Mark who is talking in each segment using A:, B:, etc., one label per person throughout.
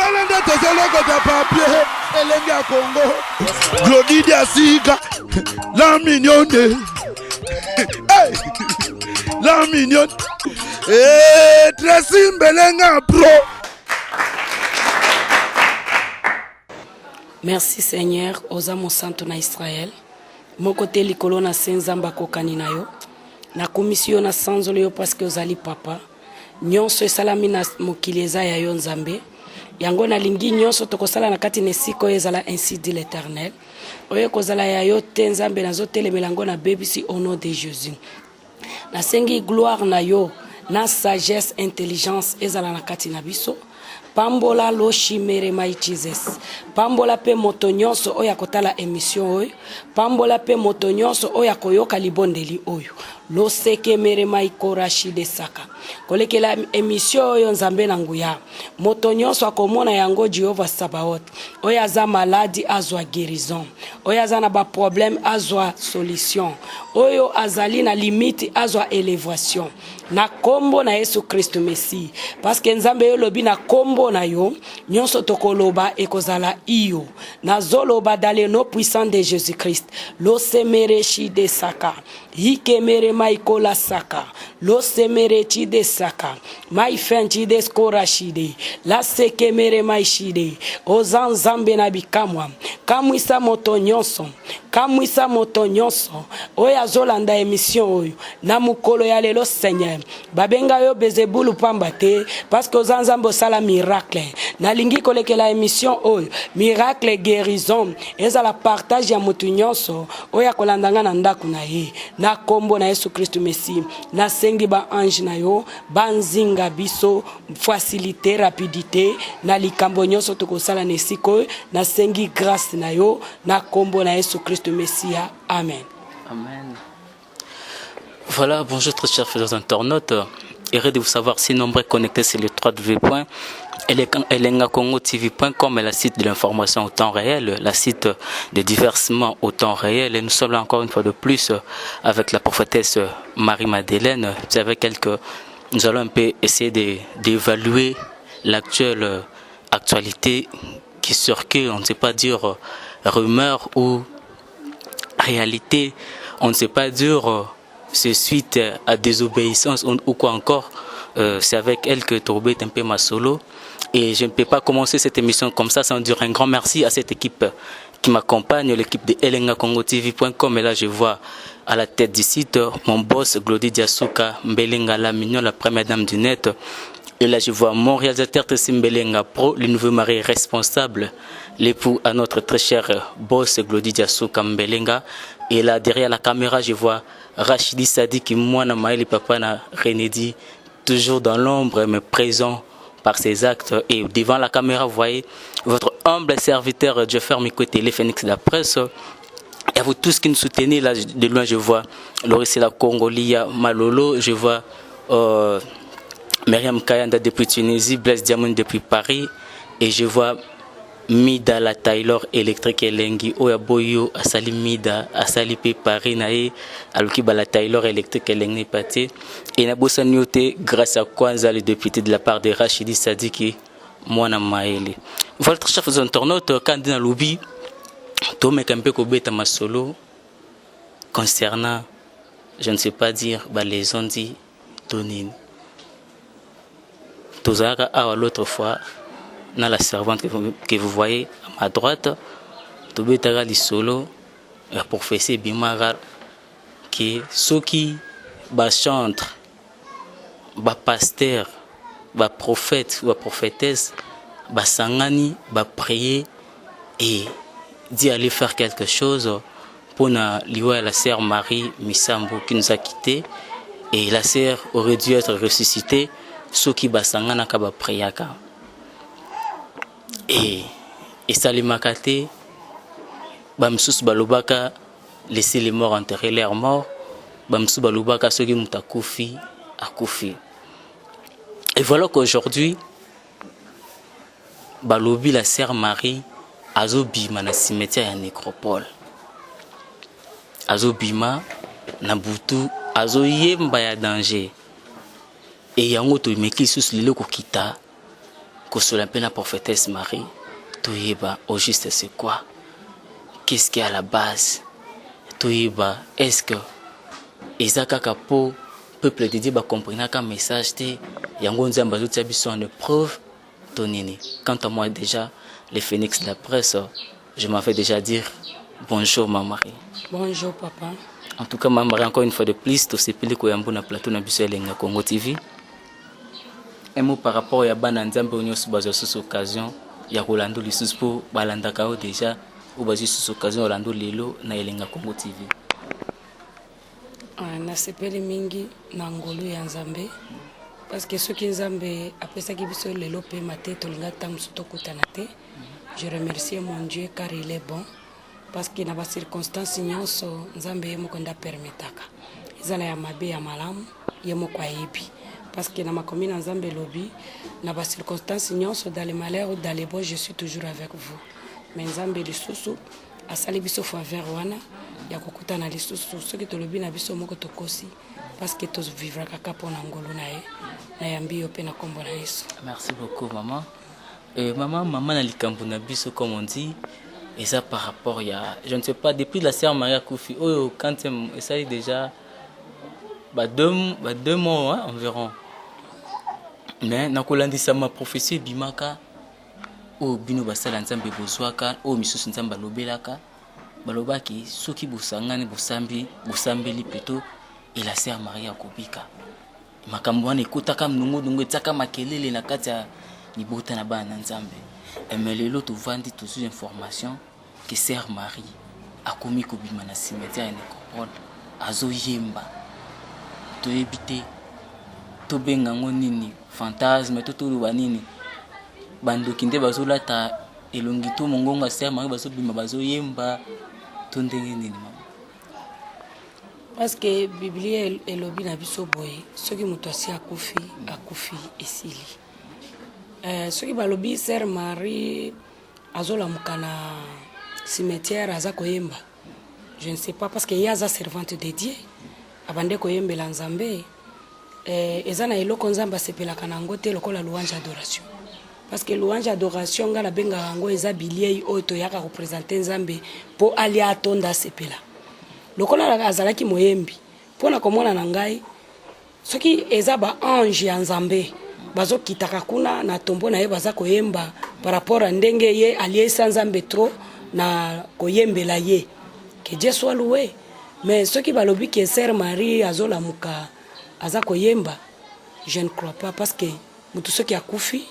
A: Talanda tozoloko ta papier elenge ya Congo. Glody Diasika la mignonne. Hey, la mignonne. Tracy Mbelenga pro.
B: Merci Seigneur, oza mosantu na Israël. Moko te likolo na senzamba kokani na yo. Na komisio na sanzolo yo parce que ozali papa. Nyonso esalami na mokili eza ya yo Nzambe. Yango na lingi nyonso tokosala na kati nesiko ezala ainsi dit l'Éternel. Oyo kozala ya yo te Nzambe nazotelemela yango na bebisi au nom de Jésus. Na sengi gloire na yo, na sagesse, intelligence ezala na kati na biso. Pambola lo chimere mai Jesus. Pambola pe moto nyonso oya kotala émission oyo. Pambola pe moto nyonso oya koyoka libondeli oyo. Lo seke mere mai korashi de saka. Kolekela émission oyo Nzambe na nguya. Moto nyonso akomona yango Jehova Sabaoth. Oya za maladi azwa guérison. Oya za na ba problème azwa solution. Oyo azali na limite azwa élévation. Na kombo na Yesu Kristo Messi. Parce que Nzambe yo lobi na kombo na yo nyonso tokoloba ekozala iyo. Na zoloba dans le nom puissant de Jésus-Christ. Lo semere shi de saka. Hike mere maikola saka. Lo semere chi de saka. Mai fenchi de skora shide. La seke mere mai shide. Ozan Nzambe na bikamwa. Kamwisa moto nyonso. Kamwisa moto nyonso. Oya zolanda émission oyo. Na mukolo ya lelo Seigneur. Babenga yo bezebulu pamba te. Parce que ozan Nzambe sala miracle. Na lingi kolekela émission oyo. Miracle guérison. Eza la partage ya moto nyonso. Oya kolandanga na ndaku na ye. Na kombo na Yesu Kristo Messi. Na sengi ba ange na yo. Banzinga biso. Facilité, rapidité. Na likambo nyonso tokosala nesiko. Na sengi grâce na yo. Na kombo na Yesu Kristo Messia. Amen.
C: Amen. Voilà, bonjour très chers fidèles internautes. Heureux de vous savoir si nombreux connectés sur le www.elengakongotv.com est la site de l'information au temps réel, la site de diversement au temps réel. Et nous sommes là encore une fois de plus avec la prophétesse Marie-Madeleine. C'est avec elle que nous allons un peu essayer d'évaluer l'actuelle actualité qui circule, on ne sait pas dire rumeur ou réalité, on ne sait pas dire c'est suite à désobéissance ou quoi encore. C'est avec elle que Tourbe est un peu ma solo. Et je ne peux pas commencer cette émission comme ça sans dire un grand merci à cette équipe qui m'accompagne, l'équipe de elengakongotv.com. Et là, je vois à la tête du site mon boss, Glody Diasuka Mbelenga la Mignon, la première dame du net. Et là, je vois mon réalisateur Tracy Mbelenga Pro, le nouveau mari responsable, l'époux à notre très cher boss, Glody Diasuka Mbelenga. Et là, derrière la caméra, je vois Rachidi Sadi qui moi, na Maëli Papa, na Renedi, toujours dans l'ombre, mais présent par ses actes. Et devant la caméra, vous voyez votre humble serviteur Jeffer Mikote, les Phoenix de la presse. Et à vous tous qui nous soutenez, là, de loin, je vois Lauricela Congolia Malolo, je vois Myriam Kayanda depuis Tunisie, Blaise Diamond depuis Paris, et je vois Mida la Taylor électrique elengi oya boyo asali Mida asali pe Paris nae aluki ba la Taylor électrique elengi pate et na bossa nyote grâce à Kwanza le député de la part de Rachidi Sadiki mwana maele. Voilà très chers internautes quand dans lobby to me kampe ko beta masolo concernant je ne sais pas dire ba les ont dit tonine tozaka à l'autre fois dans la servante que vous voyez à ma droite, tu peux être là solo, le professeur Bimagar, qui ceux qui chantent, pasteur, prophète ou prophétesse, sangani, prier et dit aller faire quelque chose pour la sœur Marie Misambo qui nous a quittés et la sœur aurait dû être ressuscitée, ceux qui sangana ka prier. Et Salimakate, Bamsus Balubaka, laisser les morts enterrer leurs morts, Bamsus Balubaka, ceux qui m'ont accoufi. Et voilà qu'aujourd'hui, Balobi, la sœur Marie, Azobima, na cimetière et nécropole. Azobima, Nabutu, Azoyemba ya danger. Et yango to meki sous le kokita. kosola mpe na prophétesse Marie toyeba au juste c'est quoi, qu'est-ce qui est à la base, toyeba est-ce que eza kaka po peuple de Dieu comprenaka message te yango nzambe azotia biso en épreuve tonini. Quant à moi déjà les phénix de la presse, je m'en fais déjà dire bonjour ma Marie.
B: Bonjour papa.
C: En tout cas ma Marie, encore une fois de plus tosepeli koyambo na plateau na biso elenga Congo TV. Un mot par rapport à bana nzambe onyoso bazwa sous occasion ya kolando lisusu po balandaka o déjà ou bazwa sous occasion olando lelo na elenga Congo TV.
B: Nasepeli mingi na ngolu ya nzambe parce que soki nzambe apesaki biso lelo pe mate tolinga tango sutokutana te. Je remercie mon Dieu car il est bon parce que na ba circonstances nyonso nzambe yemoko nda permetaka ezala ya mabe ya malamu yemoko ayebi parce que na makomi na nzambe lobi na ba circonstances nyonso dans les malheurs ou dans les bons je suis toujours avec vous. Mais nzambe lisusu asali biso faveur wana ya kokutana lisusu soki tolobi na biso moko tokosi parce que to vivra kaka pona ngolu na ye na yambi yo pe na kombo na Yesu.
C: Merci beaucoup maman. Maman na likambo na biso comme on dit et ça par rapport à je ne sais pas depuis la sœur Maria Koufi quand ça est déjà deux mois hein, environ. Mais na kolandisa ma prophétie bimaka o bino basala nzambe bozwaka o misusu nzambe lobelaka balobaki soki busangani busambeli plutôt et la sœur Maria Kobika makambo wana ekutaka mnongo etaka makelele na kati ya libota na bana nzambe. Mais lelo tovandi tous information que sœur Marie akomi kobima na cimetière ya Nécropole azoyemba toyebi te tobenga ngo nini fantasme totoloba nini bandoki nde bazolata elongi to mongongo sœur Marie bazobima bazoyemba to ndenge nini mama.
B: Parce que Biblia elobi na biso boye soki moto asi akufi esili. Soki balobi sœur Marie azolamuka na cimetière aza koyemba, je ne sais pas parce que yaza servante de Dieu abande koyembela nzambe eza na eloko nzambe asepelaka nango te lokola louange adoration. Parce que louange adoration ngala benga yango eza bilier oyo toyaka représenter nzambe po ali atonda sepela. Lokola azalaki moyembi pona komona na ngai soki eza ba ange ya nzambe bazo kitaka kuna na tombo na ye baza koyemba par rapport à ndenge ye aliesa nzambe trop na koyembela ye que Dieu soit loué. Mais soki balobi que sœur Marie azolamuka aza koyemba, je ne crois pas parce que mutu soki akufi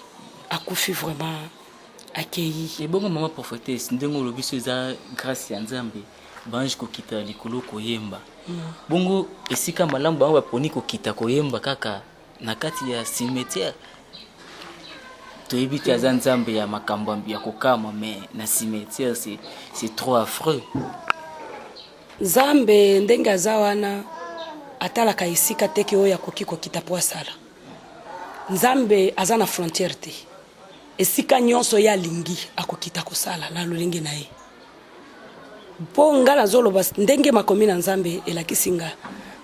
B: vraiment accueilli.
C: Et bon maman prophétesse ndengo lobi so za grâce ya nzambe bange kokita likolo koyemba. Bongo esika malamu bango baponi kokita koyemba kaka na kati ya cimetière. Toyebi te aza nzambe ya makambo ya kokama mais na cimetière c'est trop affreux.
B: Nzambe ndenge aza wana atalaka esika teke oyo akoki kokita po asala. Nzambe aza na frontière te. Esika nyonso ya lingi akokita kosala na lolenge na ye. Po ngala zoloba ndenge makomi na nzambe elakisi nga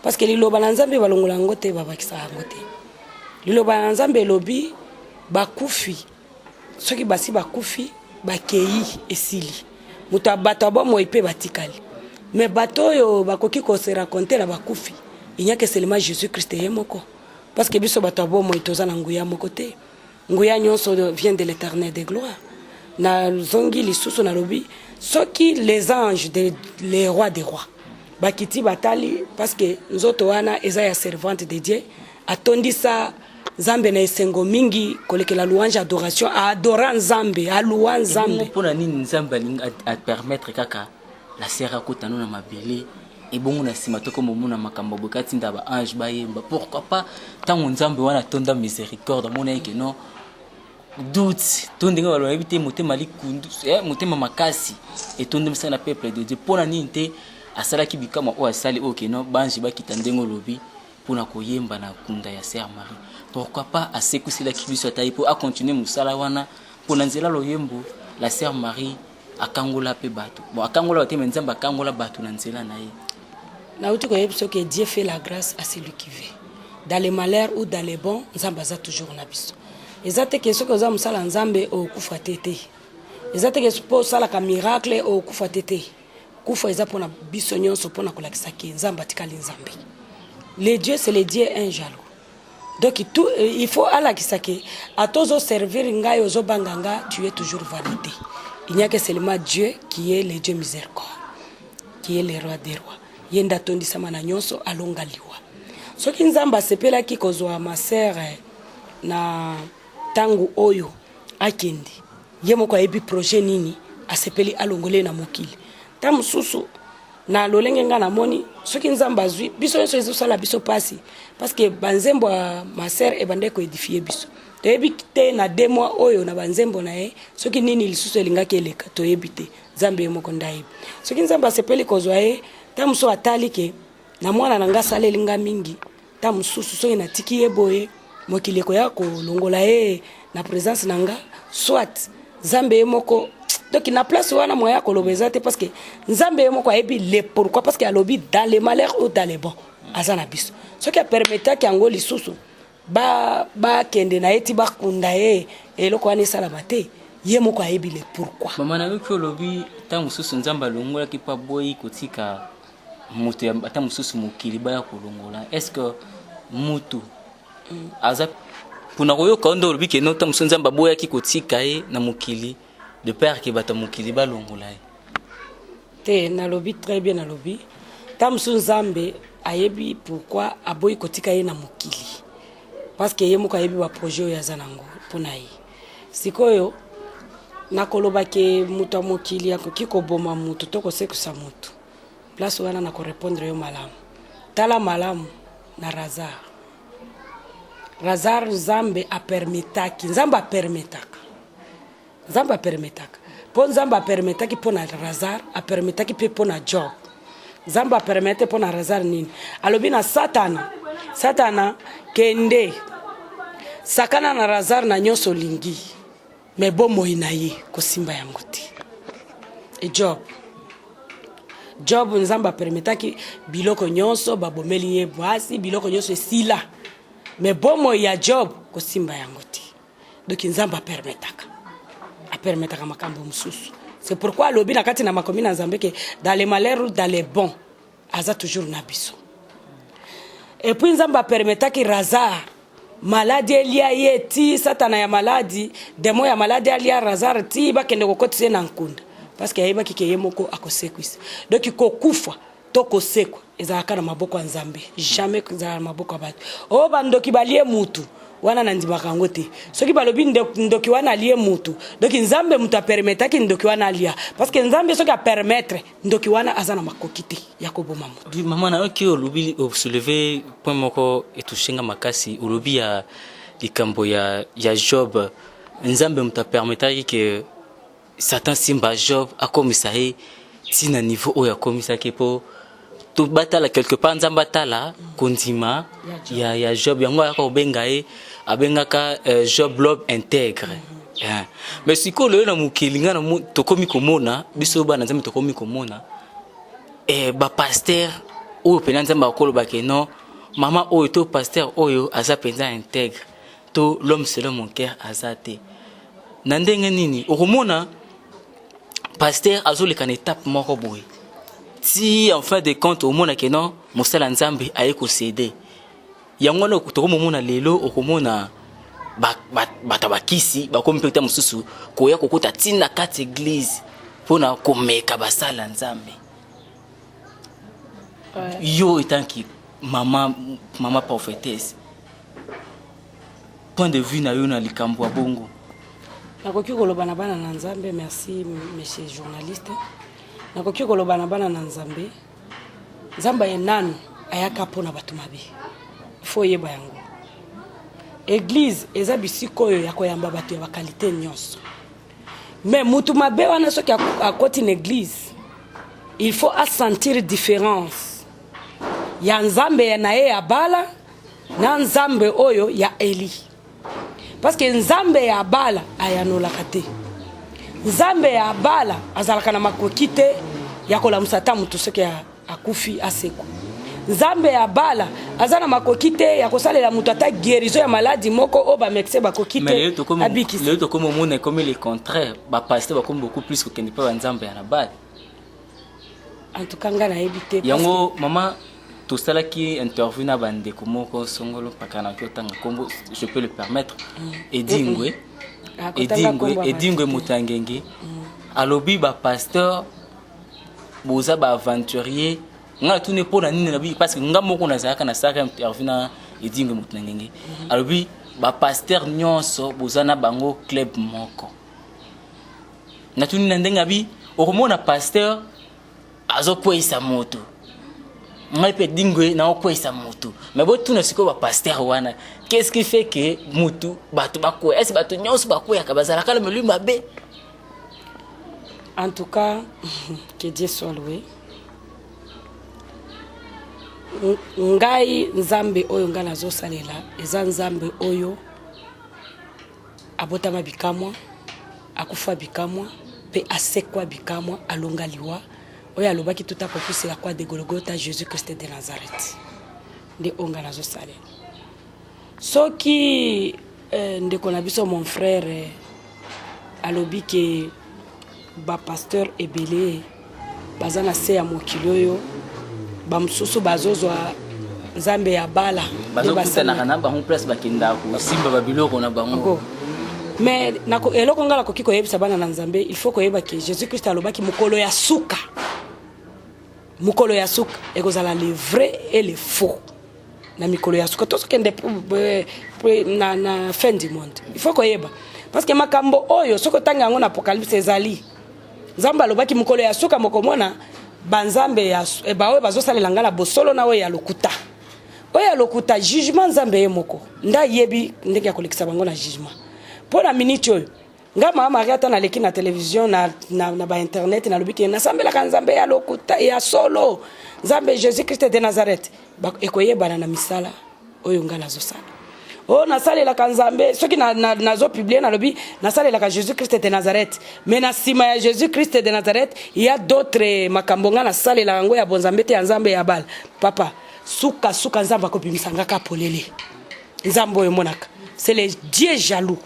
B: parce que liloba na nzambe balongola ngo te babakisa ngo te. Liloba na nzambe lobi bakufi soki basi bakufi bakei esili mutu abato abomo ipe batikali. Mais bato yo bakoki ko se raconter la bakufi il n'y a que seulement Jésus Christ yemoko parce que biso bato abomo itoza na nguya moko te. Nguya nyonso vient de l'Éternel de gloire. Na zongi lisusu na lobi soki les anges les rois des rois bakiti batali parce que nzoto wana eza ya servante de Dieu atondisa nzambe na esengo mingi kolekela louange adoration adora nzambe alouwa nzambe
C: pona nini nzambe a permettre kaka la sœur akotana na mabele et bongo na sima toko momuna makambo bokati ndaba ange bayemba pourquoi pas tango nzambe wana tonda miséricorde mona yeke non doute tondinga balo ebite motema likundu motema makasi et tonde msana peuple de Dieu pona nini te asala ki bikama o asali okeno banji bakita ndengo lobi pona koyemba na kunda ya sœur Marie. Pourquoi pas asekusila ki biso tayi po a continuer musala wana pona nzela loyembo la sœur Marie akangola pe bato bon akangola te nzamba akangola bato na nzela na ye.
B: Na uti ko yebso que Dieu fait la grâce à celui qui veut dans les malheurs ou dans les bons nzamba za toujours na biso. eza te ke soki oza mosala nzambe okufa te te eza te ke mpo osalaka miracle okufa te te kufa eza mpona biso nyonso mpona kolakisaki nzambe atikali nzambe. Le Dieu c'est le Dieu un jaloux. Donc tout, il faut alakisaki atozo servir ngai ozobanga nga, tu es toujours validé. Il n'y a que seulement Dieu qui est le Dieu miséricorde, qui est le roi des rois. Yenda tondi sama na nyonso alonga liwa. Soki nzamba sepela ki kozwa ma sœur na tangu oyo akindi. Yemo kwa ebi projet nini asepeli alongole na mokili. Tamu susu na lolenge nga na moni soki nzamba zwi biso nyonso ezosala biso pasi parce que banzembo ma sœur ebande ko édifier biso. Toyebi te na 2 mois oyo na banzembo na ye soki nini lisusu elingaki eleka toyebi te nzambe moko ndayebi. Soki nzamba sepeli kozwa ye tamu so atali ke na mwana na nga sala elinga mingi tamu susu soki natiki ye boye mokili ko ya ko longola ye na présence nanga soit nzambe moko. Donc na place wana moya ko lobezate parce que nzambe moko ayebi le pourquoi parce que alobi dans les malheurs ou dans les bons azana biso soki a permettre ki angoli susu ba kende na eti ba kunda ye eloko wana salama te ye moko ayebi le pourquoi.
C: Mama na yo lobi tangu susu nzamba longola ki pa boyi kotika mutu ata mususu mokili ba ya kolongola est-ce que mutu aza puna koyo kondo lobi ke no tangu susu nzamba boya ki kotika ye na mokili de père qui bata mokili ba longola ye
B: te na lobi très bien na lobi tangu susu nzambe ayebi pourquoi aboyi kotika ye na mokili parce que ye moko ayebi ba projet ya zanango pona ye sikoyo nakoloba ke mutu mokili akoki koboma mutu to kosekusa mutu place wana na ko répondre yo malamu tala malamu na Razar nzambe apermetaki nzamba apermetaka po nzamba apermetaki pona Razar apermetaki pe pona Job nzamba apermete pona Razar nini alobi na satana kende sakana na Razar na nyonso lingi me bomoi na ye kosimba yango te e Job nzamba permetaki biloko nyonso babomeli ye bwasi biloko nyonso esila me bomoi ya Job kosimba yango te. Donc nzamba permetaka makambo mususu. C'est pourquoi lobi na kati na makomi na nzambe ke dans les malheurs ou dans les bons aza toujours na biso. Et puis nzamba permetaki Razar maladie elia yeti satana ya maladie demo ya maladie alia Razar ti bakende kokotise na nkunda parce que yeba kike moko akosekwisa. Donc kokufa to kosekwa ezalaka na maboko ya nzambe jamais kuzala maboko ya bato. O bandoki balie mutu wana na ndimaka ngo te soki balobi ndoki wana alie mutu donc nzambe mutu apermetaki ndoki wana alia parce que nzambe soki a permettre ndoki wana azana makokite ya koboma mutu.
C: Mama na oki olobi soulever point moko etushinga makasi olobi ya likambo ya Job nzambe mutu permetaki ke Satan simba Job akomisa ye tina niveau oyo akomisaki po to batala quelque part nzamba tala kondima ya Job yango ya ko benga ye abengaka Job l'homme intègre. Mais siko le na mukilinga na tokomi komona biso ba na nzambe tokomi komona ba pasteur oyo pena nzamba akoloba ke non mama oyo to pasteur oyo aza penza intègre to l'homme selon mon cœur azate na ndenge nini okomona pasteur azoleka na étape moko boye si en fin de compte omona ke non mosala nzambe aye ko céder yango na tokomona lelo okomona bata bakisi bakompeta mususu koya kokota tina kati église pona komeka basala nzambe. Yo etanki mama prophétesse point de vue na yo na likambo bongo
B: nakoki koloba na bana na nzambe. Merci monsieur journaliste. Nakoki koloba na bana na nzambe nzamba enano ayaka pona bato mabe faut yeba yango église eza bisiko oyo ya koyamba bato ya bakalite nyonso mais mutu mabe wana soki akoti na église il faut sentir différence ya nzambe na ye ya bala na nzambe oyo ya Eli parce que nzambe ya bala ayanolaka te nzambe ya bala azalaka na makokite ya kolamusa ta mutu soki akufi aseko nzambe ya bala azana makoki te ya kosalela mutu ata guérison ya maladie moko o bamexe bakoki te abikisi.
C: Lelo tokomi omona comme le contraire bapasteur bakomi beaucoup plus kokende mpe banzambe ya na bala.
B: En tout cas nga nayebi te
C: yango mama tosalaki interview na bandeko moko songolo pakana kyotanga kombo je peux le permettre Edingwe Edingwe Mutangenge alobi bapasteur boza baaventurier nga tune pona nini na bi parce que nga moko nazalaka na saka interview na Edingwe Mutangenge alobi bapasteur nyonso boza na bango club moko na tuni na ndenga bi okomona pasteur azokwesa moto ngai pe Dingwe na okwesa moto mais bo tuna siko ba pasteur wana qu'est-ce qui fait que moto bato bakwe est-ce bato nyonso bakwe ka bazala kala melu mabe.
B: En tout cas que Dieu soit loué. Ngai nzambe oyo nga nazo salela eza nzambe oyo abotama bikamwa akufa bikamwa pe asekwa bikamwa alonga liwa oyo alobaki tout à propos la croix de Golgotha Jésus Christ de Nazareth nde onga nazo salela soki ndeko na biso mon frère alobi ke ba pasteur ebele bazana se ya mokili oyo bamususu bazozwa nzambe ya bala
C: bazokutana kana bango place bakenda ko simba babiloko na bango
B: mais nako eloko ngala koki koyebisa bana na nzambe il faut koyeba ke Jésus Christ alobaki mukolo ya suka ekozala le vrai et le faux na mikolo ya suka tosokende na fin du monde il faut koyeba parce que makambo oyo soko tanga ngo na apocalypse ezali nzambe alobaki mukolo ya suka mokomona banzambe ya bawe bazosalela ngala bosolo na we ya lokuta oya lokuta jugement nzambe ye moko nda yebi ndenge ya kolekisa bango na jugement pona minute oyo nga mama Maria ta na leki na television na ba internet na lobiki na sambela ka nzambe ya lokuta ya solo nzambe Jésus Christ de Nazareth ekoyebana na misala oyo ngala zosala o nasalela ka nzambe soki nazo publier na lobi nasalela ka Jésus Christ de Nazareth mais na sima ya Jésus Christ de Nazareth il y a d'autres makambo nga nasalela ngo ya bonzambe te ya nzambe ya bala papa suka nzamba ko bimisanga ka polele nzambo oyo monaka c'est le Dieu jaloux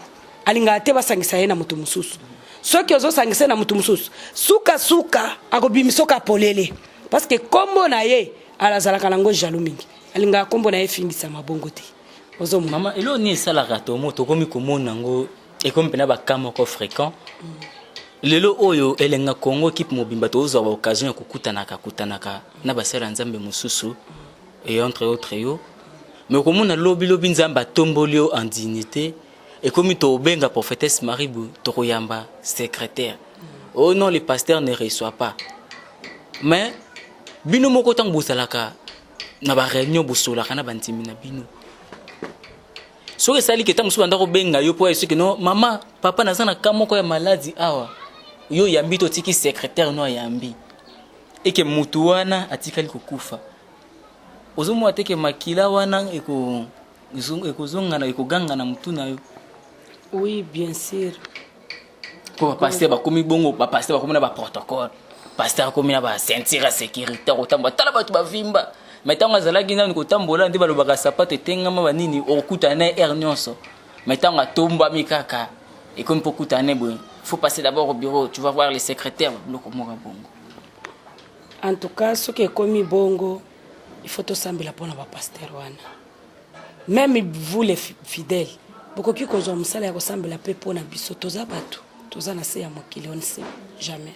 B: alinga te basangisa yena mutu mususu soki ozo sangisa na mutu mususu suka akobimisoka polele parce que kombo na ye alazala kanango jaloux mingi alinga kombo na ye fingisa mabongo te ozo
C: mama elo ni sala rato moto komi komona ngo e comme pena bakama ko fréquent lelo oyo elenga Congo équipe mobimba to ozo occasion ya kukutanaka na basala nzambe mususu et entre autres yo mais komona lobi nzamba tombolio en dignité et comme to benga prophétesse Maribu to koyamba secrétaire oh non le pasteur ne reçoit pas mais bino moko tang bosalaka na ba réunion bosolaka na bantimi na bino so que sali que tang so ndako benga yo po eso que non maman papa nazana kamoko ya maladie awa yo yambi to tiki secrétaire no yambi et que mutu wana atikali kokufa ozomo ateke makila wana ekozonga na ekoganga na mutu na yo.
B: Oui, bien sûr.
C: Ko pasteur ba komi bongo ba pasteur ba komi na ba protocole pasteur komi na ba ceinture ya sécurité otamba tala ba ba vimba metanga zalaki na ko tambola ndi balobaka sapato etengama banini okuta na air nyonso metanga tomba mikaka et comme pour kutane bon faut passer d'abord au bureau tu vas voir les secrétaires loko moka bongo.
B: En tout cas ce qui est commis bongo il faut tout sambela pona ba pasteur wana même vous les fidèles bokoki kozwa musala ya kosambela pe pona biso toza batu toza na se ya mokili on sait jamais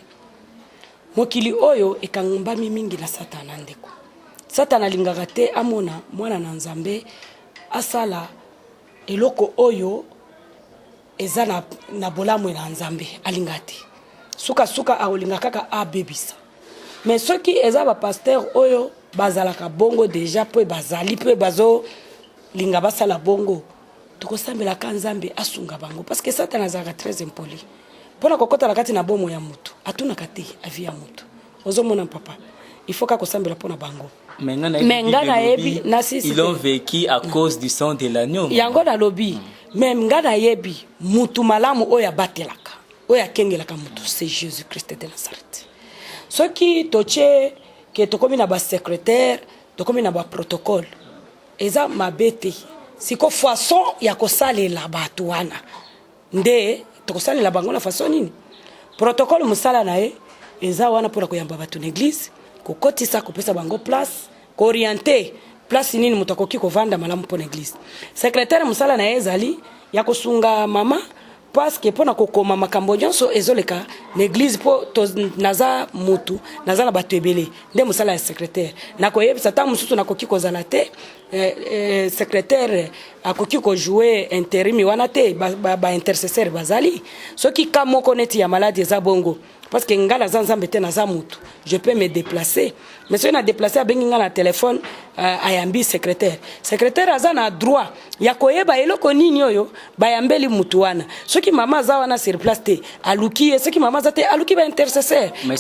B: mokili oyo ekangambami mingi na satana ndeko satana lingaka te amona mwana na nzambe asala eloko oyo eza na bolamu na nzambe alinga te suka aolinga kaka abebisa mais soki eza ba pasteur oyo bazalaka bongo déjà pe bazali pe bazo linga basala bongo tukosambela ka nzambe asunga bango parce que satana azaka très impoli pona kokota la kati na bomo ya mutu atuna kati avi ya mutu ozomona papa il faut ka kosambela pona bango mengana yebi na sisi
C: ils ont vécu à cause du sang de l'agneau
B: yango na lobi même ngana yebi mutu malamu oya batelaka oya kengelaka mutu c'est Jésus Christ de Nazareth soki toche ke tokomi na ba secrétaire tokomi na ba protocole eza mabete siko façon ya kosalela bato wana nde tokosalela bango na façon nini protocole musala na ye eza wana pona koyamba bato na église kokotisa kopesa bango place koorienter place nini moto akoki kovanda malamu pona église secrétaire musala na ye ezali ya kosunga mama parce que pona kokoma makambo nyonso ezoleka na église po naza mutu naza na bato ebele nde musala ya secrétaire nakoyebisa ta mususu nakoki kozala te secrétaire akoki kojouer intérim wana te ba intercesseur bazali soki ka moko neti ya malade eza bongo parce que ngala zanzambe te naza mutu je peux me déplacer mais si on a déplacé abengi ngala téléphone ayambi secrétaire aza na droit ya koyeba eloko nini oyo bayambeli mutu wana soki mama za wana sur place te aluki soki mama za te aluki ba intercesseur
C: mais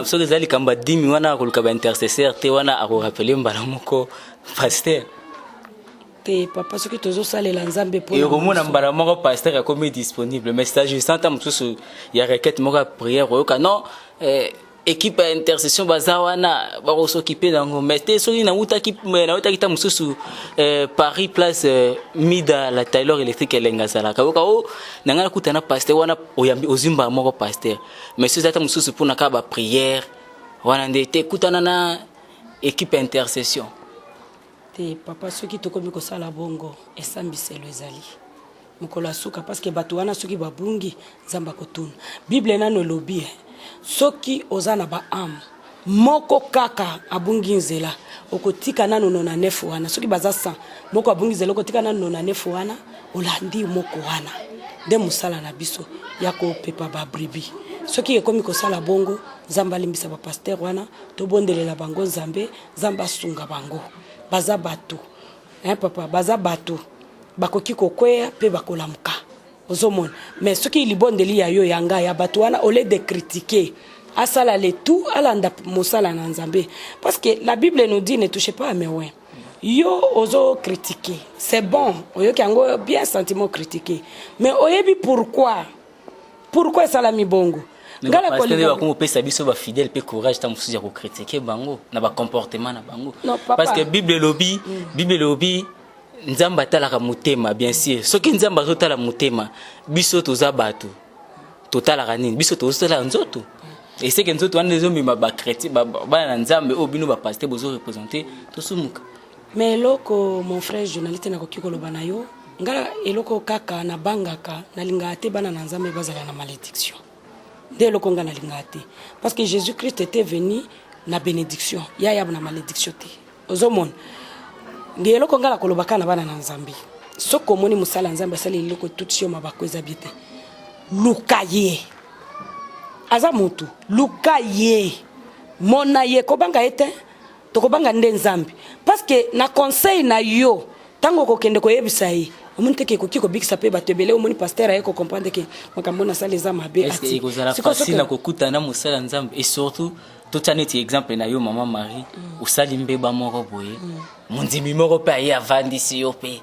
C: soki ezali kamba dimi wana akoluka ba intercesseur te wana akorapele mbala moko pasteur
B: te papa soki tozosalela nzambe po
C: et komona mbala moko pasteur akomi disponible mais c'est juste anta mususu ya requête moko ya prière oyoka non équipe ya intercession baza wana bakosokipe nango mais te soki nautaki ta mususu Paris place mida la Taylor électrique elenga zalaka oyoka o nanga nakutana pasteur wana oyambi ozimba moko pasteur mais soki ata mususu mpona ka ba prière wana nde te kutana na équipe intercession
B: te papa soki tokomi kosala bongo esambiselo ezali mokolo asuka parce que bato wana soki babungi nzamba kotuna bible nano elobi soki oza na ba âme moko kaka abungi nzela okotika nano 99 wana soki baza 100 moko abungi nzela okotika nano 99 wana olandi moko wana nde musala na biso ya kopepa babribi soki ekomi kosala bongo nzamba alimbisa bapasteur wana tobondelela bango nzambe nzamba asunga bango baza bato papa baza bato bakoki kokweya pe bakolamuka ozomona mais soki libondeli ya yo yanga ya bato wana au lieu de critiquer asala le tout alanda mosala na nzambe parce que la Bible nous dit ne touchez pas à mes oins yo ozo critiquer c'est bon oyo kango bien sentiment critiquer mais oyebi pourquoi salami bongo
C: ngala ko liba ko pesa biso ba fidèle pe courage ta mususu ya ko critiquer bango na ba comportement na bango parce que Bible lobby nzamba talaka mutema bien sûr soki nzamba totala mutema biso toza bato totalaka nini biso tozotala nzoto et c'est que nzoto wana zombi ba chrétien ba na nzambe obino ba pasteur bozo représenter tosumuka
B: mais loko mon frère journaliste na koki koloba na yo ngala eloko kaka na bangaka na linga te bana na nzambe bazala na malédiction dès le Congo na lingate parce que Jésus-Christ était venu na bénédiction ya na malédiction te ozomon ngelo ko ngala kolobaka na bana na nzambe soko moni musala nzambe sala iloko tutio mabako ezabite lukaye aza mutu lukaye mona ye ko banga ete to ko banga nde nzambe parce que na conseil na yo tango ko kende ko yebisa yi omuntu ke koki ko bikisa pe batebele omoni pasteur ayeko comprendre que makambo na sala za mabe
C: ati est-ce que kozala facile na kokuta na musala nzambe et surtout totaneti exemple na yo maman Marie usali mbeba moko boye munzimi moko pe ya vandisi yo pe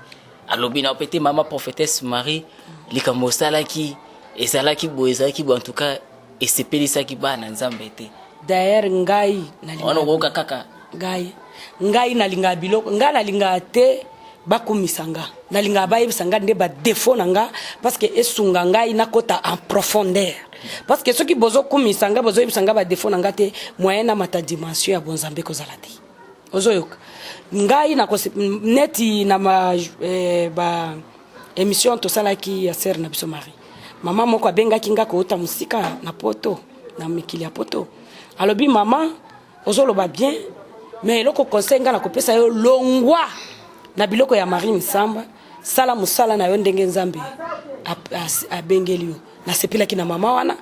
C: alobi na opete maman prophétesse Marie likambo sala ki ezalaki boye ezalaki bo en tout cas et sepelisa ki bana nzambe te
B: d'ailleurs ngai na
C: ono koka kaka
B: ngai na linga biloko ngala linga te bakumisanga na linga bayebisanga nde ba défaut nanga parce que esunga ngai nakota en profondeur parce que soki bozo kumisanga bozo yebisanga ba défaut nanga te moyen na mata dimension ya bonzambe ko zala te ozoyoka ngai na neti na ba émission to salaki ya sœur na biso Marie mama moko abenga kinga ko uta musika na poto na mikili ya poto alobi mama ozoloba bien mais loko conseil nga na kopesa yo longwa na biloko ya Marie Misamba sala musala na yo ndenge nzambe abengeli yo na sepila kina mama wana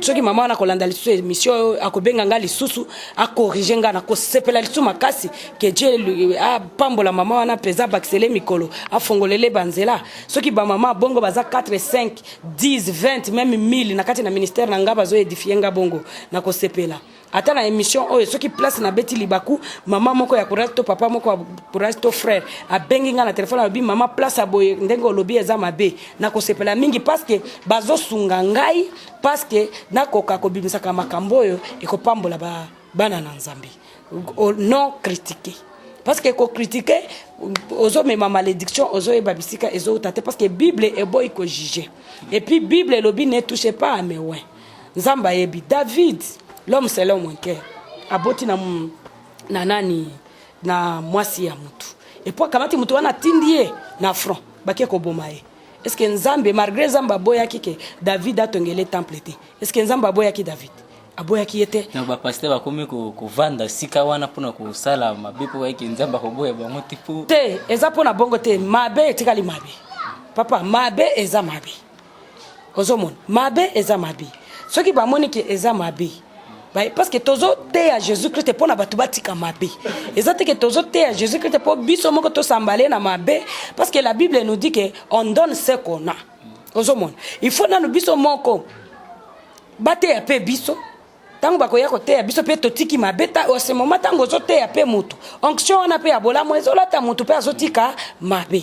B: soki mama wana kolanda lisusu émission akobenga nga lisusu akorige nga na kosepela lisusu makasi ke Dieu pambola mama wana peza baksele mikolo afongolele banzela soki ba mama bongo baza 4 5 10 20 même 1000 na kati na ministère na nga bazo édifier nga bongo na kosepela ata na émission oyo soki place na beti libaku mama moko ya courage to papa moko ya courage to frère abengi nga na téléphone abi mama place aboye ndenge olobi eza mabe na kosepela mingi parce que bazo sunga ngai parce que nakoka kobimisaka makambo oyo ekopambola bana na nzambe non critiquer. Parce que critiquer, ozo même ma malédiction, ozo et babisika, ozo tate, parce que la Bible est bon, il faut juger. Et puis, la Bible, l'obi ne touche pas à mes ouins. Nzamba yebi, David, l'homme c'est l'homme en cœur. Aboti na nani, na mwasi ya mutu. Et puis, quand mutu wana tindie na front, baké ko bomaye. Est-ce que Nzambe, malgré Nzamba boya ki David a tongele temple te? Est-ce que Nzamba boya ki David? Aboya ki était
C: na ba pasteur bakomi ko vanda sika wana pona ko sala mabepo yake Nzamba ko boya bango tipo
B: te eza pona bongo te mabe etikali mabe papa mabe eza mabe ozomon mabe eza mabe soki ba moni ki eza mabe parce que tozo te à Jésus Christ pona batu batika mabe eza te que tozo te à Jésus Christ po biso moko to sambale na mabe parce que la Bible nous dit que on donne ce qu'on a ozomon il faut na biso moko bate ya pe biso tango bakoya koteya biso pe totiki mabeta au ce moment tango zoteya pe mutu onction na pe abola mo ezolata mutu pe azotika mabe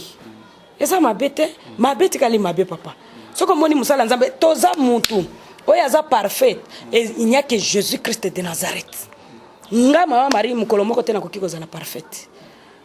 B: eza mabete mabeti kali mabe papa soko moni musala nzambe toza mutu oya za parfait et il n'y a que Jésus Christ de Nazareth nga mama Marie mukolo moko tena kokiko za na parfaite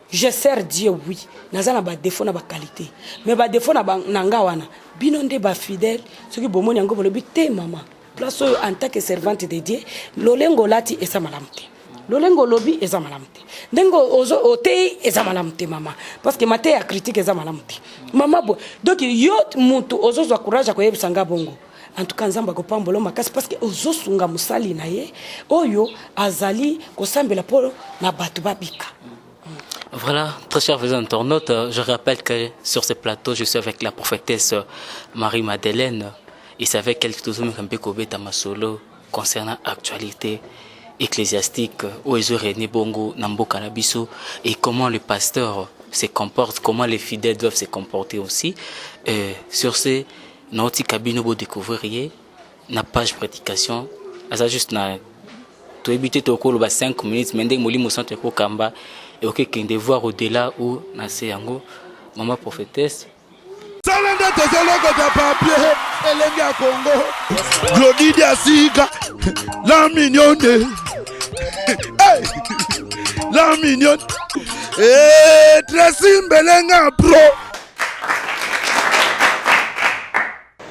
B: je sers Dieu oui nazana ba défaut na ba qualité mais ba défaut na nanga wana bino nde ba fidèle soki bomoni yango bolobi te mama place en tant que servante de Dieu lolengo lati esa malamte lolengo lobi esa malamte ndengo ozo otei esa malamte mama parce que mate ya critique esa malamte mama bo donc yo mutu ozo zo courage ko yebisanga bongo en tout cas Nzamba ko pambolo makasi parce que ozo sunga musali na ye oyo azali ko sambela polo na batu babika.
C: Voilà, très chers internautes, je rappelle que sur ce plateau, je suis avec la prophétesse Marie-Madeleine. Il savait quelque chose concernant l'actualité ecclésiastique où ils auraient né bongo nambo canabiso et comment le pasteur se comporte, comment les fidèles doivent se comporter aussi. Sur ce, notre cabine vous découvriez la page prédication. Ça juste na tu habité au cours de 5 minutes, mais dès que molimo centre ko kamba et OK qu'un devoir au-delà où na seyango maman prophétesse
A: Salanda tozoloko da papier elenge ya Congo Glodidi asika la mignonne hey la mignonne Tracy Mbelenga bro